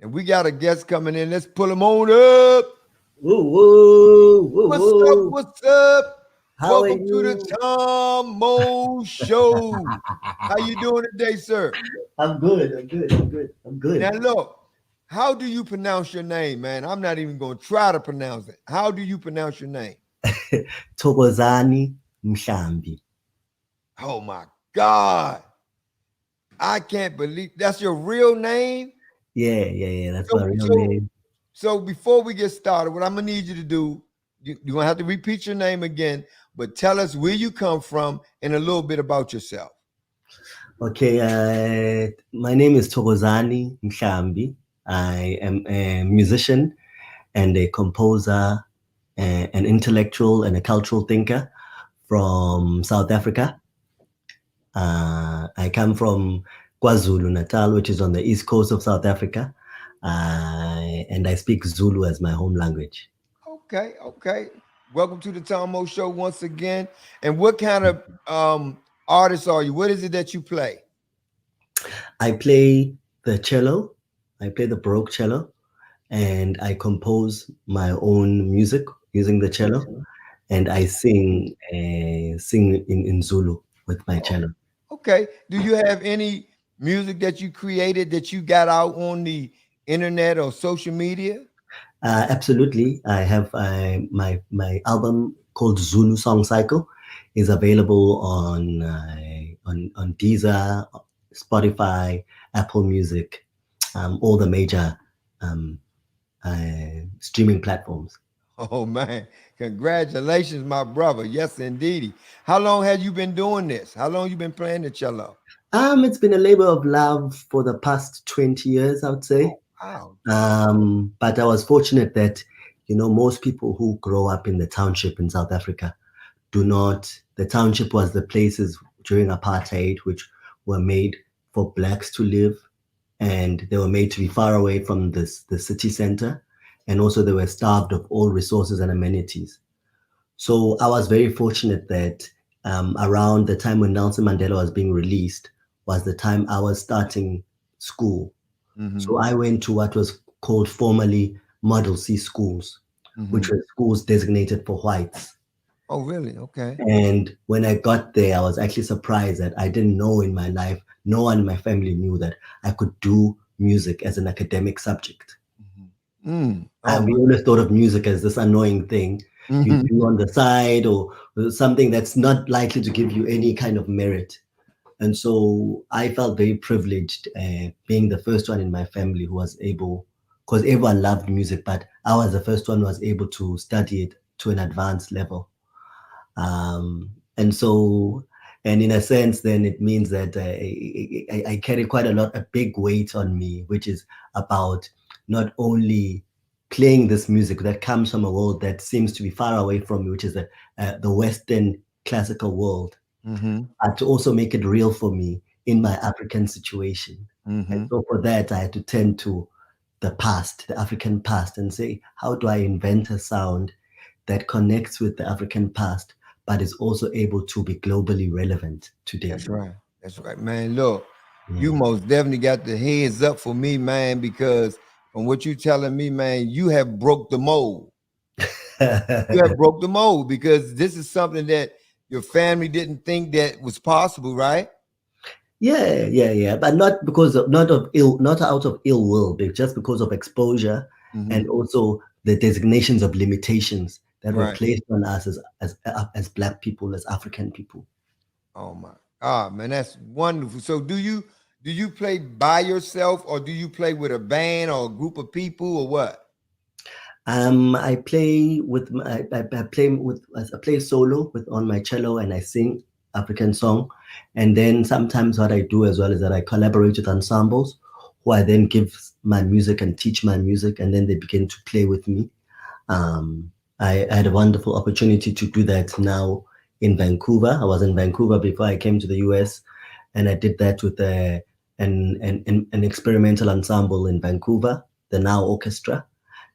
And we got a guest coming in. Let's pull him on up. Woo, woo, woo, What's up? woo. What's up? How are Welcome to the you? Tom Mo Show. How you doing today, sir? I'm good. I'm good. I'm good. I'm Now good. look, how do you pronounce your name, man? I'm not even going to try to pronounce it. How do you pronounce your name? Thokozani Mhlambi. Oh my God. I can't believe that's your real name. Yeah. That's my So, real so, name. so before we get started, what I'm gonna need you to do, you're gonna have to repeat your name again, but tell us where you come from and a little bit about yourself. Okay. My name is Thokozani Mhlambi. I am a musician and a composer, an intellectual and a cultural thinker from South Africa. I come from KwaZulu Natal, which is on the east coast of South Africa, and I speak Zulu as my home language. Okay, okay. Welcome to the Tom Mo Show once again. And what kind of artist are you? What is it that you play? I play the cello, I play the Baroque cello, and I compose my own music using the cello, and I sing in Zulu with my cello. Okay. Do you have any music that you created that you got out on the internet or social media? Absolutely. I have my album called Zulu Song Cycle is available on Deezer, Spotify, Apple Music, all the major um, streaming platforms. Oh man, congratulations, my brother. Yes, indeedy. How long have you been doing this? How long you been playing the cello? It's been a labor of love for the past 20 years, I would say. Wow. But I was fortunate that, most people who grow up in the township in South Africa do not, the township was the places during apartheid which were made for blacks to live, and they were made to be far away from the city center, and also they were starved of all resources and amenities. So I was very fortunate that around the time when Nelson Mandela was being released was the time I was starting school. Mm-hmm. So I went to what was called formerly Model C schools, Mm-hmm. which were schools designated for whites. Oh, really? Okay. And when I got there, I was actually surprised that I didn't know in my life, no one in my family knew that I could do music as an academic subject. Mm-hmm. Oh We my. always thought of music as this annoying thing you Mm-hmm. do on the side, or something that's not likely to give you any kind of merit. And so I felt very privileged being the first one in my family who was able, because everyone loved music, but I was the first one who was able to study it to an advanced level. And so, and in a sense, then it means that I carry quite a big weight on me, which is about not only playing this music that comes from a world that seems to be far away from me, which is the Western classical world, Mm-hmm. to also make it real for me in my African situation. And Mm-hmm. so for that, I had to turn to the past, the African past, and say, how do I invent a sound that connects with the African past, but is also able to be globally relevant today? That's right. That's right, man. Look, you Yeah. most definitely got the heads up for me, man, because from what you telling me, man, you have broke the mold. You have broke the mold because this is something that your family didn't think that was possible, right? Yeah. But not because of not out of ill will, but just because of exposure Mm-hmm. and also the designations of limitations that were Right. placed on us as Black people, as African people. Oh my God, man, that's wonderful. So do you play by yourself or do you play with a band or a group of people or what? I play with I play solo with on my cello, and I sing African song, and then sometimes what I do as well is that I collaborate with ensembles who I then give my music and teach my music, and then they begin to play with me. I had a wonderful opportunity to do that now in Vancouver. I was in Vancouver before I came to the US, and I did that with an experimental ensemble in Vancouver, the Now Orchestra,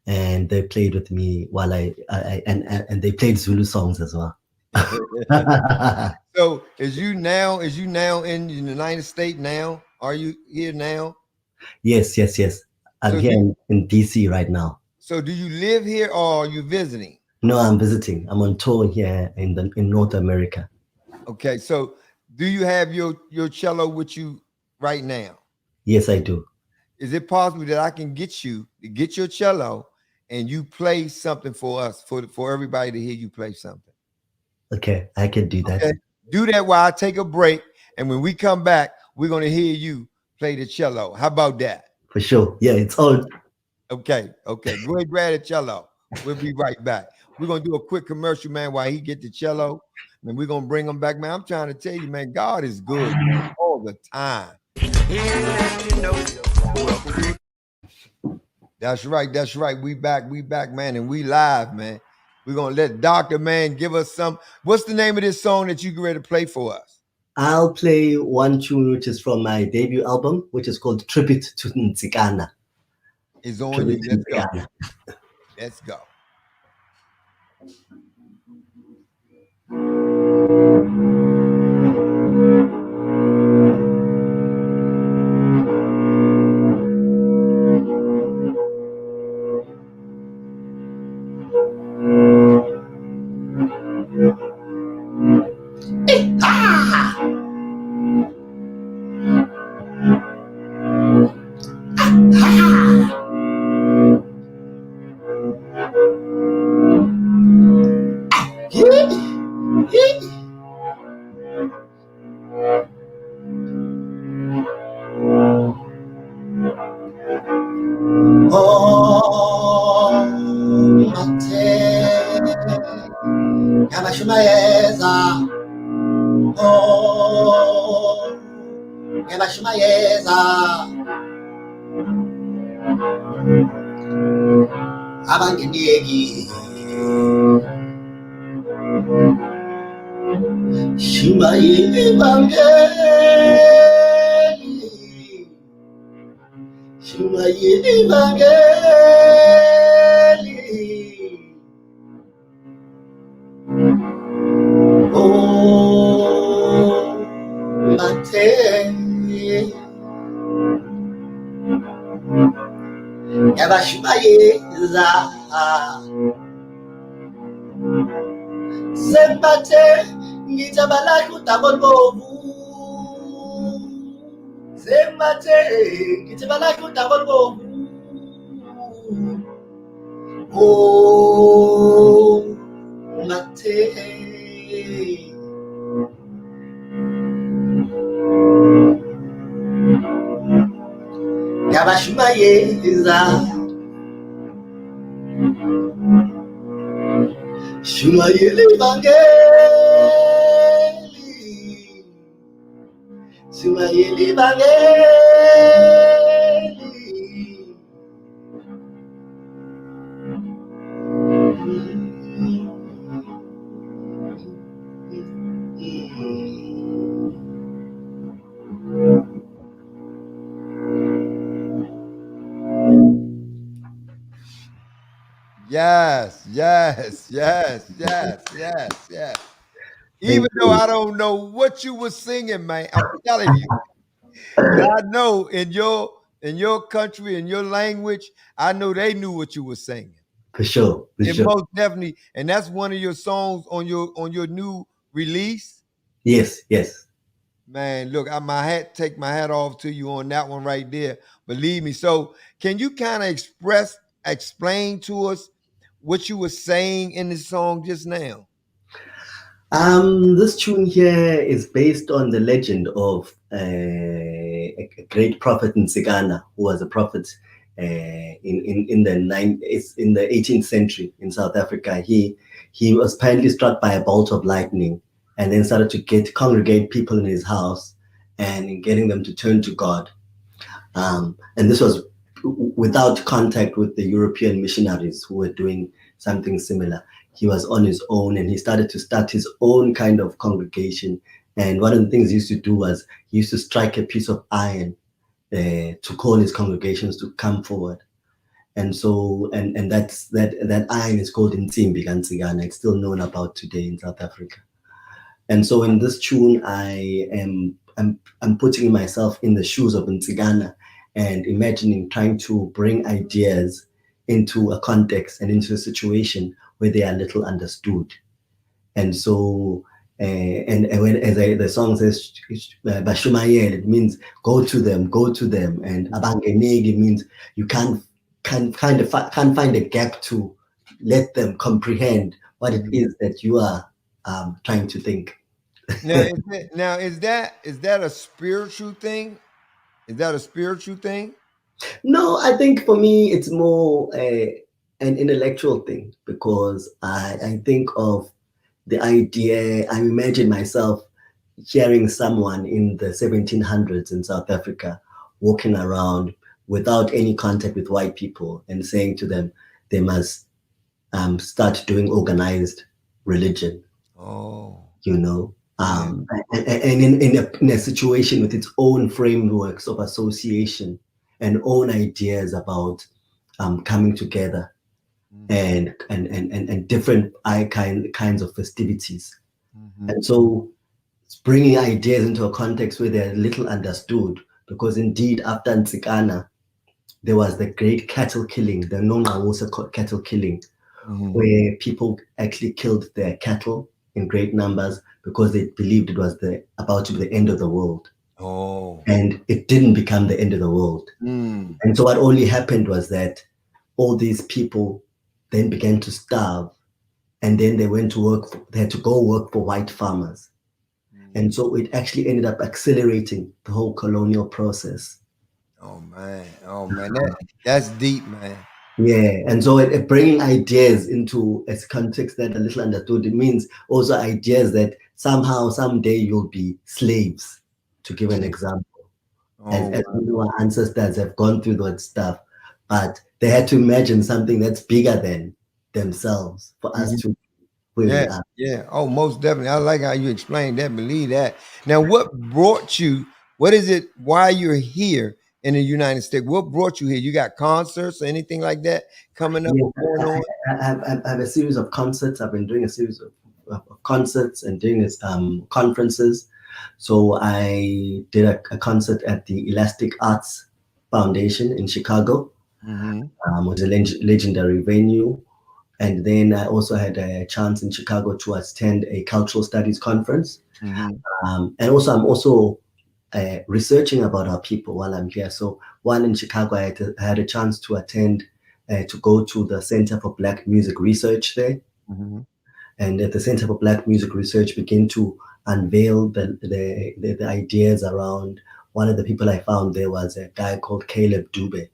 and they played with me while and they played Zulu songs as well. So is you now in the United States now? Are you here now? Yes. I'm here in DC right now. So do you live here or are you visiting? No, I'm visiting. I'm on tour here in North America. Okay, so do you have your cello with you right now? Yes, I do. Is it possible that I can get you to get your cello and you play something for us, for everybody to hear you play something? Okay, I can do that. Okay, do that while I take a break, and when we come back, we're gonna hear you play the cello. How about that? For sure. Yeah, it's on. Okay, okay. Go ahead, grab the cello. We'll be right back. We're gonna do a quick commercial, man, while he get the cello, and we're gonna bring him back, man. I'm trying to tell you, man, God is good all the time. That's right, that's right. We back, man, and we live, man. We're gonna let Dr. Man give us some. What's the name of this song that you get ready to play for us? I'll play one tune which is from my debut album, which is called Tribute to Ntsikana. It's on you. Let's go. Let's go. Abangeneki Shumayeli Bangeli Shumayeli Bangeli Oh Mateni Yabashumayeza Sembate Ngitabala Kutabobu Sembate Ngitabala Kutabobu Oh Mate Yabashumayeza Shumayeli Bangeli Shumayeli Bangeli Yes, yes, yes, yes, yes, yes. Even though I don't know what you were singing, man, I'm telling you. But I know in your country, in your language, I know they knew what you were singing. For sure, for It sure. most definitely, and that's one of your songs on your new release. Yes, yes. Man, look, take my hat off to you on that one right there. Believe me. So, can you kind of explain to us what you were saying in the song just now? This tune here is based on the legend of a great prophet Ntsikana, who was a prophet in the 18th century in South Africa. He was apparently struck by a bolt of lightning, and then started to congregate people in his house and getting them to turn to God. And this was without contact with the European missionaries who were doing something similar. He was on his own, and he started to start his own kind of congregation. And one of the things he used to do was he used to strike a piece of iron to call his congregations to come forward. And so, and that iron is called Ntsimbi Ntsikana. It's still known about today in South Africa. And so, in this tune, I'm putting myself in the shoes of Ntsikana, and imagining trying to bring ideas into a context and into a situation where they are little understood. And so, and when as the song says, "Bashumayel," it means go to them, go to them, and "abangenegi" means you can't find a gap to let them comprehend what it is that you are trying to think. Is that a spiritual thing? Is that a spiritual thing? No, I think for me it's more an intellectual thing because I think of the idea. I imagine myself hearing someone in the 1700s in South Africa walking around without any contact with white people and saying to them they must start doing organized religion, Oh, you know, yeah. and in a situation with its own frameworks of association and own ideas about coming together Mm-hmm. and different kinds of festivities. Mm-hmm. And so bringing ideas into a context where they're little understood, because indeed after Ntsikana, there was the great cattle killing, the Nongqawuse cattle killing, Mm-hmm. where people actually killed their cattle in great numbers because they believed it was about to be the end of the world. Oh. And it didn't become the end of the world. Mm. And so what only happened was that all these people then began to starve, and then they went to work, they had to go work for white farmers. Mm. And so it actually ended up accelerating the whole colonial process. Oh man, that's deep, man. Yeah, and so bringing ideas into a context that a little understood, it means also ideas that somehow, someday you'll be slaves, to give an example. Oh As wow. we know, our ancestors have gone through that stuff, but they had to imagine something that's bigger than themselves for us Mhm. to where Yeah, we are. yeah. Oh, most definitely. I like how you explained that. Believe that. Now, what brought you? What is it? Why you're here in the United States? What brought you here? You got concerts or anything like that coming up Yeah, or going on? I have a series of concerts. I've been doing a series of concerts and doing this conferences. So I did a concert at the Elastic Arts Foundation in Chicago, Mm-hmm. which is a legendary venue. And then I also had a chance in Chicago to attend a cultural studies conference. Mm-hmm. And also, I'm also researching about our people while I'm here. So while in Chicago, I had a chance to attend, to go to the Center for Black Music Research there. Mm-hmm. And at the Center for Black Music Research, begin to unveil the ideas around. One of the people I found there was a guy called Caleb Dube,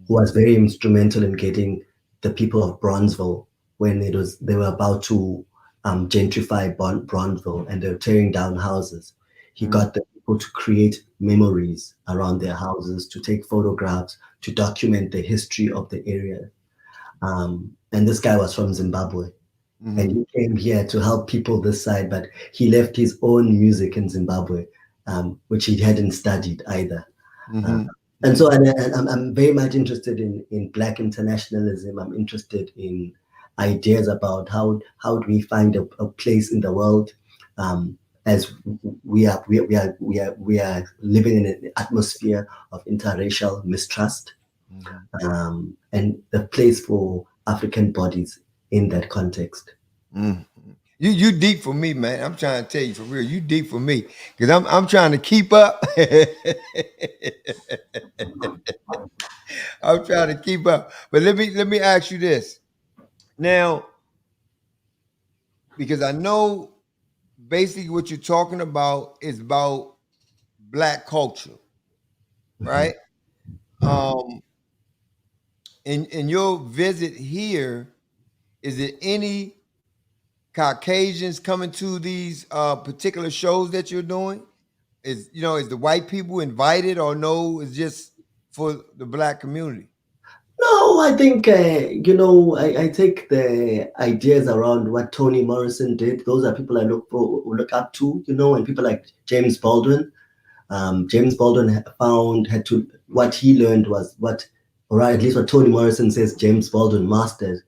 who was very instrumental in getting the people of Bronzeville when they were about to gentrify Bronzeville and they were tearing down houses. He Mm-hmm. got the people to create memories around their houses, to take photographs, to document the history of the area. And this guy was from Zimbabwe. And Mm-hmm. he came here to help people this side, but he left his own music in Zimbabwe, which he hadn't studied either. Uh, Mm-hmm. and so I'm very much interested in Black internationalism. I'm interested in ideas about how do we find a place in the world, as we are living in an atmosphere of interracial mistrust, Mm-hmm. and the place for African bodies in that context. Mm-hmm. You deep for me, man. I'm trying to tell you for real. You deep for me because I'm trying to keep up. I'm trying to keep up. But let me ask you this now, because I know basically what you're talking about is about black culture, Mhm. right? Um, in your visit here, is it any Caucasians coming to these particular shows that you're doing? Is the white people invited or no? It's just for the black community. No, I think I take the ideas around what Toni Morrison did. Those are people I look up to, and people like James Baldwin. James Baldwin had to what he learned was or at least what Toni Morrison says James Baldwin mastered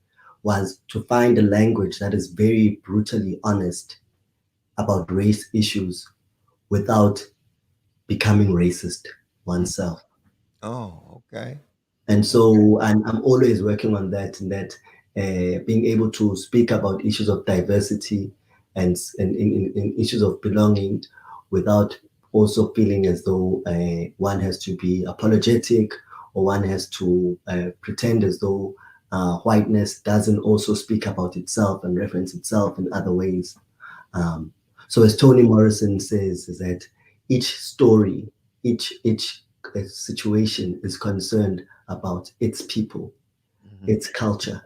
was to find a language that is very brutally honest about race issues without becoming racist oneself. Oh, okay. And so I'm always working on that, and that being able to speak about issues of diversity and in issues of belonging without also feeling as though one has to be apologetic, or one has to pretend as though whiteness doesn't also speak about itself and reference itself in other ways. So as Toni Morrison says, is that each story, each situation is concerned about its people, its culture,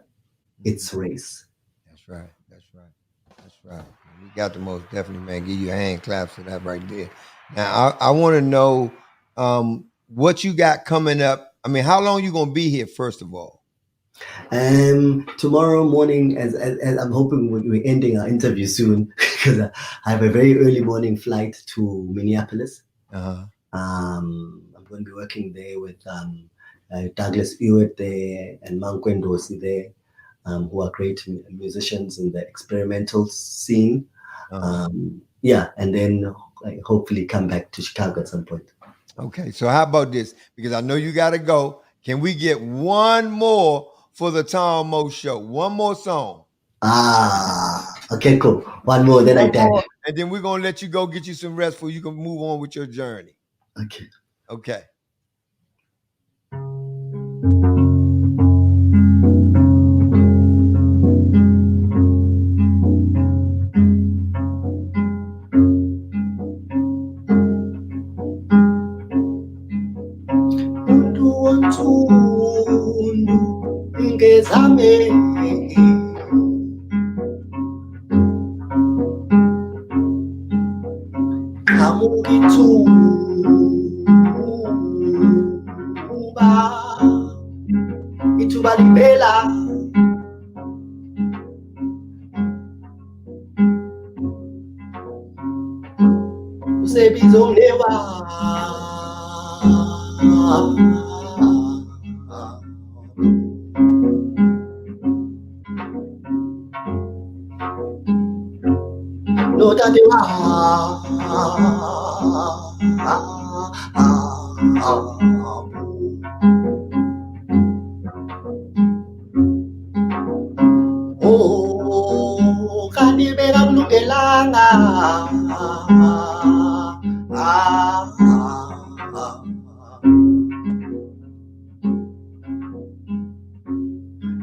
its race. That's right. That's right. That's right. We got the most definitely, man. Give you a hand claps for that right there. Now, I want to know what you got coming up. I mean, how long you gonna be here? First of all, Tomorrow morning, as I'm hoping we're ending our interview soon, because I have a very early morning flight to Minneapolis. I'm going to be working there with Douglas Ewart there and Mankwendosi there, who are great musicians in the experimental scene. Yeah, and then hopefully come back to Chicago at some point. Okay, so how about this? Because I know you got to go. Can we get one more for the Tom Mo Show? One more song. Okay, cool. One more, then I die. And then we're going to let you go get you some rest so you can move on with your journey. Okay. Okay. Ithuba libela usebizo mnewa no tadewa oh kanti bekamlungelanga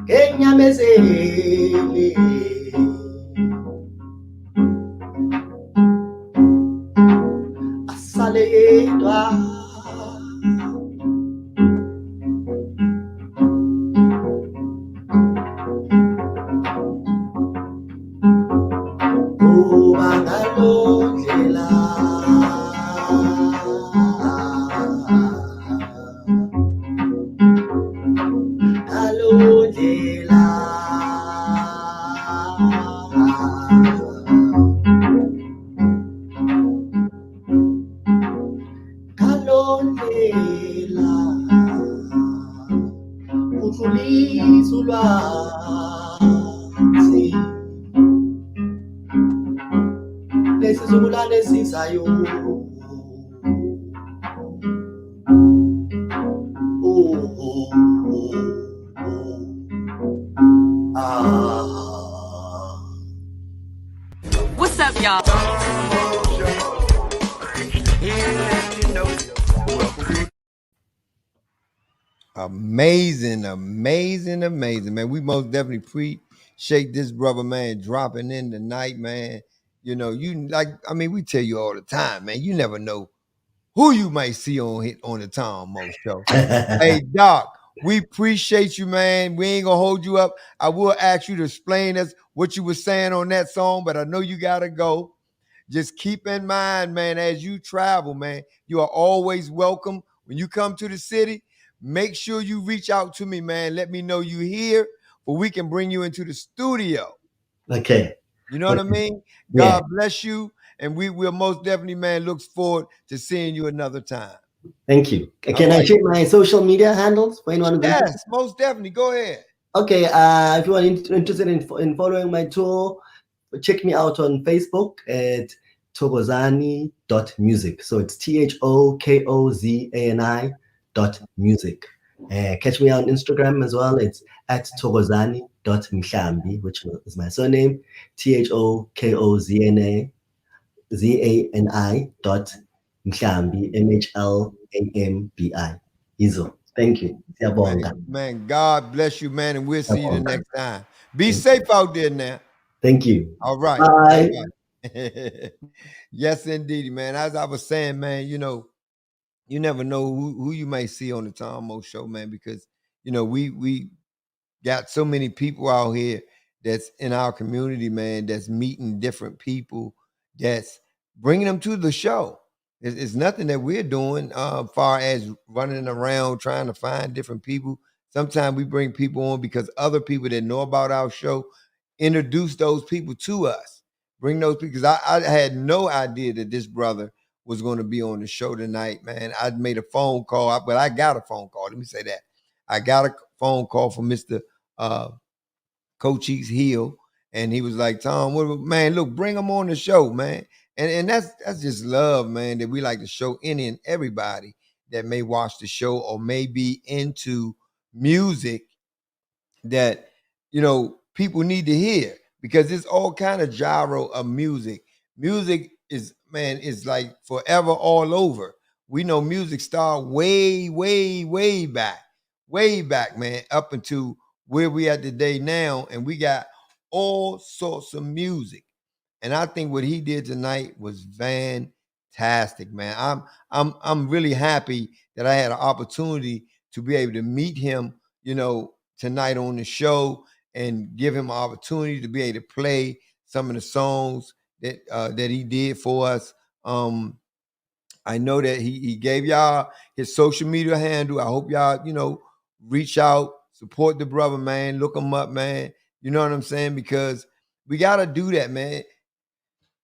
ngenyamezeli asale yedwa bangalondlela alondlela kalondlela udlulisa ulwazi lesizukulwane esizayo What's up, y'all? Amazing, amazing, amazing, man. We most definitely appreciate this brother, man, dropping in tonight, man. You know, you like, I mean, we tell you all the time, man. You never know who you might see on the Tom Mo Show. Hey, Doc, we appreciate you, man. We ain't gonna hold you up. I will ask you to explain us what you were saying on that song, but I know you gotta go. Just keep in mind, man, as you travel, man, you are always welcome. When you come to the city, make sure you reach out to me, man. Let me know you here, but we can bring you into the studio. Okay. You know what I mean? God bless you. And we will most definitely, man, looks forward to seeing you another time. Thank you. Can I share my social media handles for anyone who's Yes, interested? most definitely. Go ahead. Okay. If you are interested in following my tour, check me out on Facebook at Thokozani.music. So it's THOKOZANI Music. Catch me on Instagram as well. It's at Thokozani.Mhlambi, which is my surname, ThokozaniZani Mhlambi, Izo. Thank you. Man, God bless you, man, and we'll see you the next time. Be safe out there now. Thank you. All right. Bye. All right. Yes, indeed, man. As I was saying, man, you never know who you may see on the Tom Mo show, man, because we got so many people out here that's in our community, man, that's meeting different people, that's bringing them to the show. It's nothing that we're doing far as running around trying to find different people. Sometimes we bring people on because other people that know about our show introduce those people to us. Bring those people, because I had no idea that this brother was going to be on the show tonight, man. I made a phone call, but I got a phone call. Let me say that. I got a phone call from Mr. Coach Eats Hill, and he was like, Tom, man, look, bring him on the show, man. And that's just love, man, that we like to show any and everybody that may watch the show or may be into music that people need to hear, because it's all kind of gyro of music. Music is like forever all over. We know music started way back, man, up into where we at today now, and we got all sorts of music. And I think what he did tonight was fantastic, man. I'm really happy that I had an opportunity to be able to meet him, tonight on the show, and give him an opportunity to be able to play some of the songs that he did for us. I know that he gave y'all his social media handle. I hope y'all, reach out, support the brother, man. Look him up, man. You know what I'm saying? Because we got to do that, man.